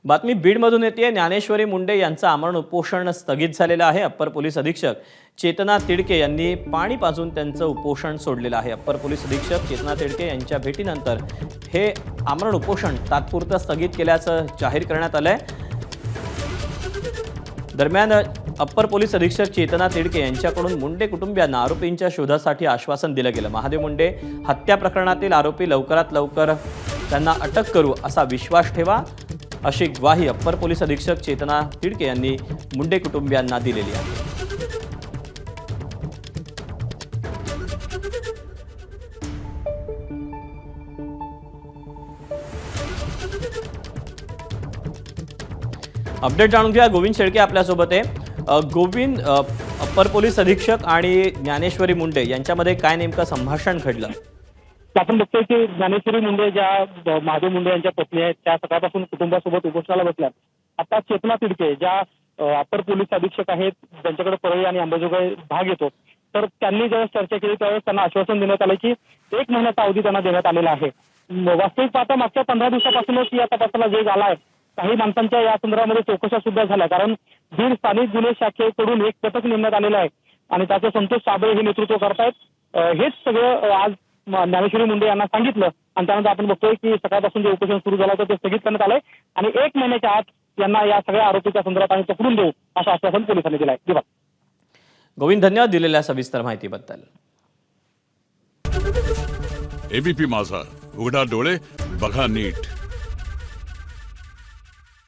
बातमी बीडमधून येते। ज्ञानेश्वरी मुंडे यांचं आमरण उपोषण स्थगित झालेलं आहे। अप्पर पोलीस अधीक्षक चेतना तिडके यांनी पाणी पाजून त्यांचं उपोषण सोडलेलं आहे। अप्पर पोलीस अधीक्षक चेतना तिडके यांच्या भेटीनंतर हे आमरण उपोषण तात्पुरतं स्थगित केल्याचं जाहीर करण्यात आलंय। दरम्यान अप्पर पोलीस अधीक्षक चेतना तिडके यांच्याकडून मुंडे कुटुंबियांना आरोपींच्या शोधासाठी आश्वासन दिलं गेलं। महादेव मुंडे हत्या प्रकरणातील आरोपी लवकरात लवकर त्यांना अटक करू असा विश्वास ठेवा, अशी ग्वाही अप्पर पोलीस अधीक्षक चेतना तिडके यांनी मुंडे कुटुंबियांना दिलेली आहे। अपडेट जाणून घ्या। गोविंद शेळके आपल्यासोबत आहे। गोविंद, अप्पर पोलीस अधीक्षक आणि ज्ञानेश्वरी मुंडे यांच्यामध्ये काय नेमकं संभाषण घडलं? आपण बघतोय की ज्ञानेश्वरी मुंडे ज्या महादेव मुंडे यांच्या पत्नी आहेत त्या सकाळपासून कुटुंबासोबत उपोषणाला बसल्यात। आता चेतना तिडके ज्या अप्पर पोलीस अधीक्षक आहेत, त्यांच्याकडे परळी आणि अंबाजोगाई भाग येतो, तर त्यांनी जेव्हा चर्चा केली त्यावेळेस त्यांना आश्वासन देण्यात आलं की 1 महिन्याचा अवधी त्यांना देण्यात आलेला आहे। वास्तविक पाहता मागच्या 15 दिवसापासूनच या तपासाला वेग आलाय। काही माणसांच्या या संदर्भामध्ये चौकशा सुद्धा झाल्या, कारण बीड स्थानिक गुन्हे शाखेकडून एक पथक नेमण्यात आलेलं आहे आणि त्याचं संतोष साबळे हे नेतृत्व करतायत। हेच सगळं आज ज्ञानेश्वरी मुंडे यांना सांगितलं आणि त्यानंतर आपण बघतोय की सकाळपासून जे उपोषण सुरू झालं होतं ते स्थगित करण्यात आलंय आणि 1 महिन्याच्या आत यांना या सगळ्या आरोपीच्या संदर्भात आम्ही पकडून देऊ असं आश्वासन पोलिसांनी दिलंय। दिवा गोविंद, धन्यवाद दिलेल्या सविस्तर माहितीबद्दल। एबीपी माझा, उघडा डोळे बघा नीट।